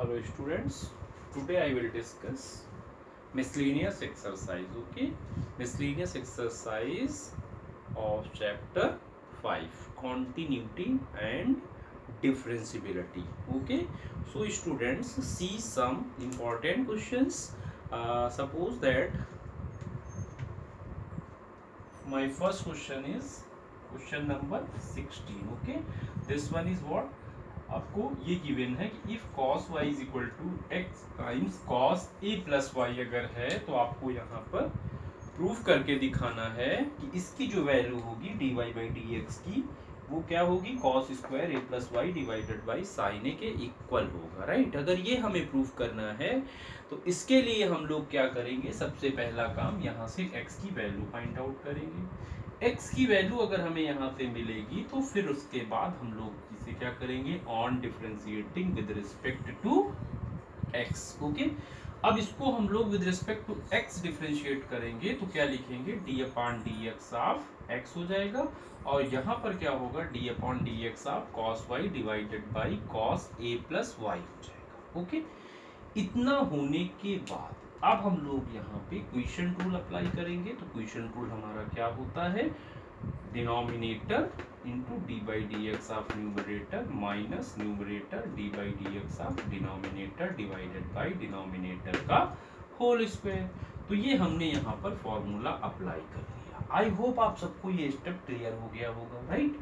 Hello students, today I will discuss miscellaneous exercise, okay? Miscellaneous exercise of chapter 5, continuity and differentiability, okay? So students, see some important questions. Suppose that my first question is question number 16, okay? This one is what? आपको ये given है कि if cos y is equal to X times cos a plus Y अगर है तो आपको यहाँ पर प्रूफ करके दिखाना है कि इसकी जो वैल्यू होगी dy बाई डी एक्स की वो क्या होगी cos square a plus y divided by sine a के इक्वल होगा, राइट। अगर ये हमें प्रूफ करना है तो इसके लिए हम लोग क्या करेंगे, सबसे पहला काम यहाँ से x की वैल्यू फाइंड आउट करेंगे। x की वैल्यू अगर हमें यहाँ से मिलेगी तो फिर उसके बाद हम लोग इसे क्या करेंगे, on differentiating with respect to x, okay. अब इसको हम लोग with respect to x differentiate करेंगे तो क्या लिखेंगे, d upon D X of x हो जाएगा और यहाँ पर क्या होगा, d upon D X of cos y divided by cos a plus Y हो जाएगा, ओके। इतना होने के बाद अब हम लोग यहाँ पे क्वेश्चन रूल अप्लाई करेंगे। तो क्वेश्चन रूल हमारा क्या होता है, denominator into D by D X of numerator minus numerator D by D X of denominator divided by denominator का होल स्क्वायर। तो ये हमने यहाँ पर फॉर्मूला अप्लाई कर लिया। आई होप आप सबको ये स्टेप क्लियर हो गया होगा, राइट।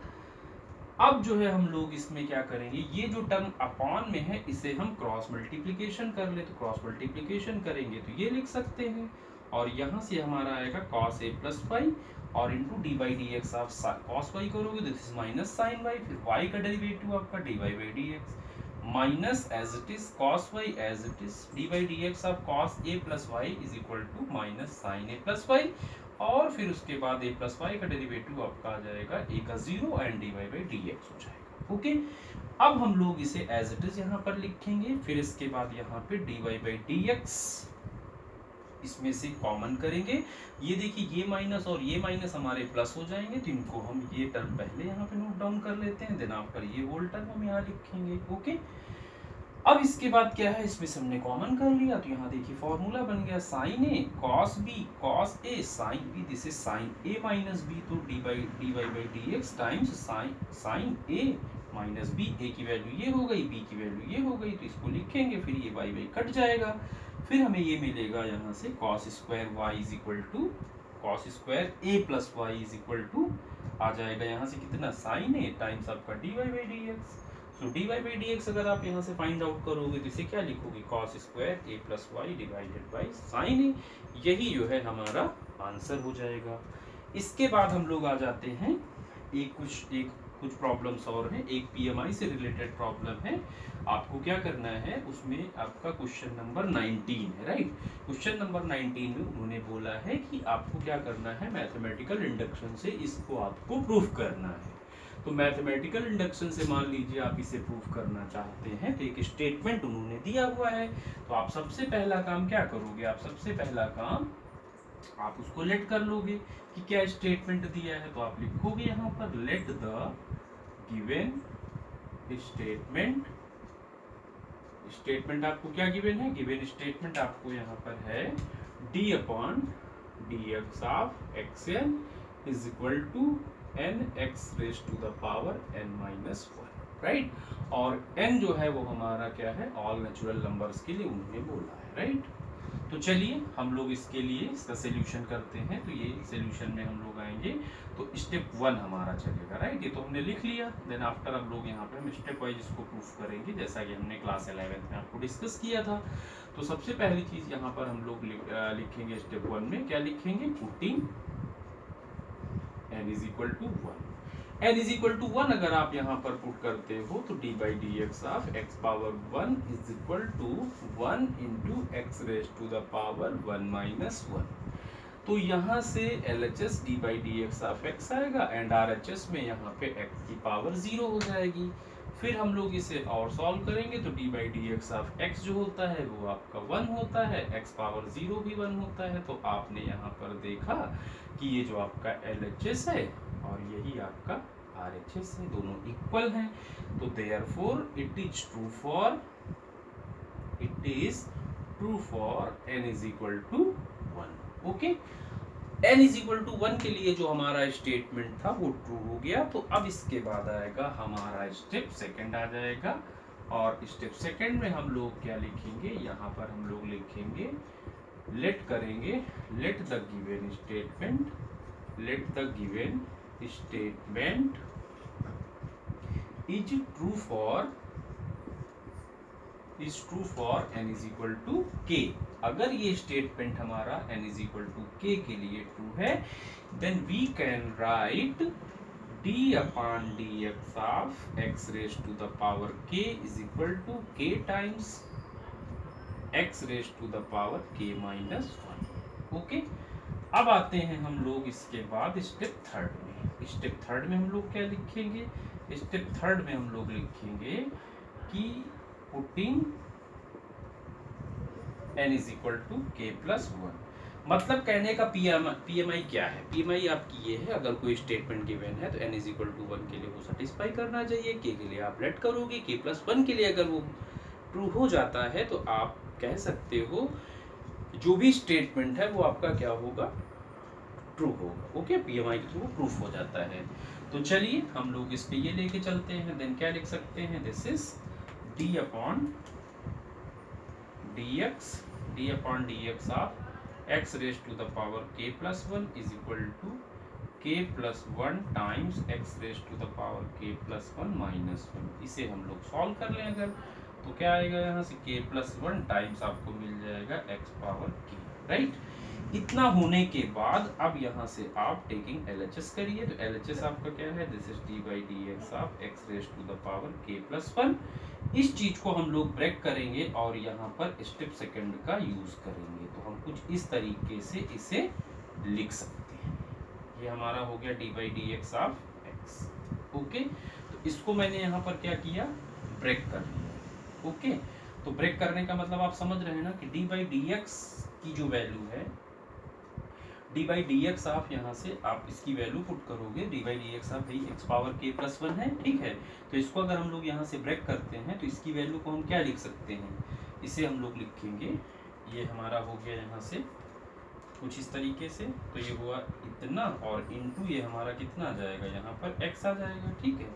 अब जो है हम लोग इसमें क्या करेंगे, ये जो टर्म अपॉन में है इसे हम क्रॉस मल्टीप्लिकेशन कर ले, तो क्रॉस मल्टीप्लिकेशन करेंगे तो ये लिख सकते हैं और यहाँ से हमारा आएगा cos a प्लस वाई और into D by D X of cos y करोगे तो this is minus sine y, फिर y का डेरिवेटिव आपका dy by D X minus as it is cos y as it is D by D X of cos a plus Y is equal to minus sine a plus Y और फिर उसके बाद a plus Y का derivative आपका आ जाएगा a का zero and D Y by D X हो जाएगा, ओके। अब हम लोग इसे एज इट इज यहाँ पर लिखेंगे, फिर इसके बाद यहाँ पे D Y by D X इसमें से कॉमन करेंगे। ये देखिए ये माइनस और ये माइनस हमारे प्लस हो जाएंगे तो इनको हम ये टर्म पहले यहाँ पे नोट डाउन कर लेते हैं, देन आफ्टर ये होल टर्म हम यहाँ लिखेंगे, ओके। अब इसके बाद क्या है, इसमें से हमने कॉमन कर लिया तो यहाँ देखिए फॉर्मूला बन गया sine a cos b cos a sine b, this is sine a minus b, तो d Y by D x times sine a minus b, a की वैल्यू ये हो गई, बी की वैल्यू ये हो गई, तो इसको लिखेंगे, फिर ये वाई वाई कट जाएगा, फिर हमें ये मिलेगा यहाँ से cos square y is equal to cos square a plus Y is equal to आ जाएगा यहाँ से कितना, साइन ए टाइम्स आपका d Y by D x. तो d Y by D x अगर आप यहाँ से फाइंड आउट करोगे तो इसे क्या लिखोगे, cos square a plus y divided by sine a, यही जो है हमारा आंसर हो जाएगा। इसके बाद हम लोग आ जाते हैं कुछ प्रॉब्लम्स और हैं। एक पीएमआई से रिलेटेड प्रॉब्लम है, आपको क्या करना है, उसमें आपका क्वेश्चन नंबर 19 है, राइट। क्वेश्चन नंबर 19 में उन्होंने बोला है कि आपको क्या करना है, मैथमेटिकल इंडक्शन से इसको आपको प्रूफ करना है। तो मैथमेटिकल इंडक्शन से मान लीजिए आप इसे प्रूफ करना चाहते हैं तो एक स्टेटमेंट उन्होंने दिया हुआ है, तो आप सबसे पहला काम क्या करोगे, आप सबसे पहला काम आप उसको लेट कर लोगे कि क्या स्टेटमेंट दिया है, तो आप लिखोगे यहाँ पर late the given statement. Statement आपको क्या गिवन है, गिवन स्टेटमेंट आपको यहाँ पर है D upon D X of X N is equal to N X raise to the power N minus one, right. और n जो है वो हमारा क्या है, ऑल नेचुरल नंबर्स के लिए उन्होंने बोला है, राइट। तो चलिए हम लोग इसके लिए इसका सोल्यूशन करते हैं। तो ये सोल्यूशन में हम लोग आएंगे तो स्टेप 1 हमारा चलेगा, राइट। ये तो हमने लिख लिया, देन आफ्टर हम लोग यहाँ पे हम स्टेप वाइज इसको प्रूफ करेंगे जैसा कि हमने क्लास 11 में आपको डिस्कस किया था। तो सबसे पहली चीज यहाँ पर हम लोग लिखेंगे स्टेप 1 में क्या लिखेंगे, putting n is equal to 1। n is equal to 1 अगर आप यहाँ पर पुट करते हो तो D by D X of X power 1 is equal to 1 into x raise to the power 1 minus 1। तो यहाँ से L H S D by D X of X आएगा एंड आर एच एस में यहाँ पे एक्स की power 0 हो जाएगी। फिर हम लोग इसे और सॉल्व करेंगे तो D by D X of x जो होता है वो आपका 1 होता है, एक्स पावर 0 भी 1 होता है। तो आपने यहाँ पर देखा कि ये जो आपका एल एच एस है और यही आपका आर एच एस है, दोनों इक्वल हैं। तो therefore it is true for it is true for n is equal to 1। Okay, n is equal to 1 के लिए जो हमारा स्टेटमेंट था वो ट्रू हो गया। तो अब इसके बाद आएगा हमारा स्टेप सेकंड आ जाएगा, और स्टेप सेकंड में हम लोग क्या लिखेंगे, यहाँ पर हम लोग लिखेंगे लेट करेंगे, let the given statement, let the given statement is true for n is equal to k। अगर ये स्टेटमेंट हमारा n is equal to k के लिए ट्रू है, then we can write d upon dx of x raise to the power k is equal to k times x raise to the power k minus 1। Okay, अब आते हैं हम लोग इसके बाद स्टेप थर्ड में। स्टेप थर्ड में हम लोग क्या लिखेंगे, स्टेप थर्ड में हम लोग लिखेंगे कि putting n is equal to k plus 1। मतलब कहने का PMI क्या है, PMI आपकी ये है, अगर कोई स्टेटमेंट गिवन है तो n इज इक्वल टू 1 के लिए वो सेटिस्फाई करना चाहिए, k के लिए आप लेट करोगे, k प्लस 1 के लिए अगर वो ट्रू हो जाता है तो आप कह सकते हो जो भी स्टेटमेंट है वो आपका क्या होगा, ट्रू होगा। ओके, PMI के थ्रू प्रूफ हो जाता है। तो चलिए हम लोग इस पे ये लेके चलते हैं। देन क्या लिख सकते हैं, this is d upon dx of x raise to the power k plus 1 is equal to k plus 1 times x raise to the power k plus 1 minus 1। इसे हम लोग सॉल्व कर लें अगर, तो क्या आएगा यहाँ से k प्लस 1 टाइम्स आपको मिल जाएगा x पावर k, राइट। इतना होने के बाद अब यहाँ से आप टेकिंग LHS करिए, तो LHS आपका क्या है, this is d by D X of x raise to the power k plus 1। इस चीज को हम लोग ब्रेक करेंगे और यहाँ पर स्टेप सेकंड का यूज करेंगे, तो हम कुछ इस तरीके से इसे लिख सकते हैं। ये हमारा हो गया d by D X of x। Okay, तो इसको मैंने यहाँ पर क्या किया, ब्रेक कर लिया। ओके, तो ब्रेक करने का मतलब आप समझ रहे हैं ना कि d बाई डी एक्स की जो वैल्यू है, d बाई डी एक्स आप यहाँ से आप इसकी वैल्यू पुट करोगे, d बाई डी एक्स आप भाई x पावर k प्लस 1 है, ठीक है। तो इसको अगर हम लोग यहाँ से ब्रेक करते हैं तो इसकी वैल्यू को हम क्या लिख सकते हैं, इसे हम लोग लिखेंगे, ये हमारा हो गया यहाँ से कुछ इस तरीके से, तो ये हुआ इतना, और इनटू ये हमारा कितना आ जाएगा, यहाँ पर x आ जाएगा, ठीक है।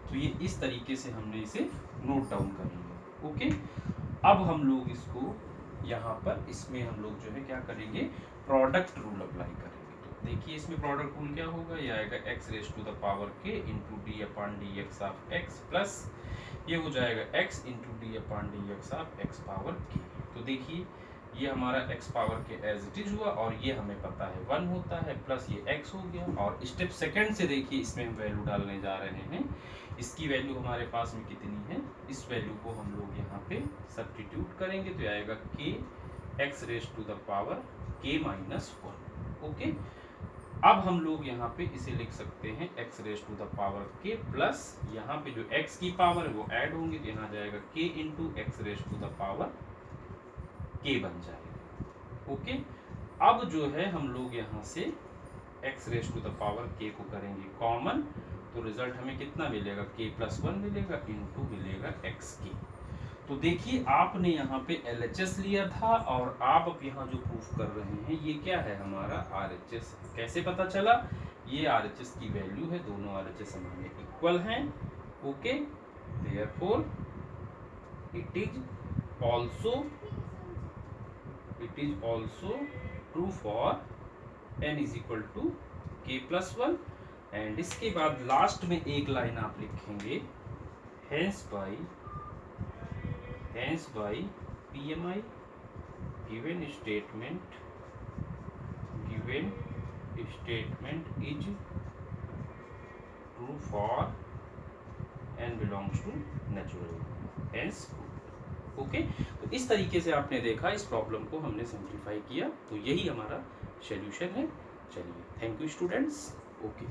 तो ये इस तरीके से हमने इसे नोट डाउन कर लिया। ओके, अब हम लोग इसको यहाँ पर इसमें हम लोग जो है क्या करेंगे, प्रोडक्ट रूल अप्लाई करेंगे। तो देखिए इसमें प्रोडक्ट रूल क्या होगा, ये आएगा x raise to the power k into D upon D X of x plus ये हो जाएगा x into D upon D X of x power k। तो देखिए ये हमारा x power k as it is हुआ, और ये हमें पता है 1 होता है, प्लस ये x हो गया। और स्टेप सेकंड से देखिए इसमें हम वैल्यू डालने जा रहे हैं, इसकी वैल्यू हमारे पास में कितनी है, इस वैल्यू को हम लोग यहाँ पे सब्स्टिट्यूट करेंगे, तो आएगा k x raise to the power k minus 1। Okay, अब हम लोग यहाँ पे इसे लिख सकते हैं x raise to the power k plus यहाँ पे जो x की पावर है वो ऐड होंगे, तो यहाँ जाएगा k into x raise to the power k बन जाएगा। ओके, अब जो है हम लोग यहाँ से x raise to the power k को करेंगे कॉमन, तो रिजल्ट हमें कितना मिलेगा, k प्लस 1 मिलेगा इंटू मिलेगा x k। तो देखिए आपने यहाँ पे LHS लिया था, और आप अब यहाँ जो प्रूफ कर रहे हैं ये क्या है, हमारा RHS। कैसे पता चला, ये RHS की वैल्यू है, दोनों RHS हमारे इक्वल हैं। Okay, therefore it is also true for n is equal to k plus 1। And इसके बाद लास्ट में एक लाइन आप लिखेंगे, hence by PMI given statement is true for n belongs to natural, hence okay. तो इस तरीके से आपने देखा, इस प्रॉब्लम को हमने सिंप्लीफाई किया, तो यही हमारा सॉल्यूशन है। चलिए, थैंक यू स्टूडेंट्स। ओके।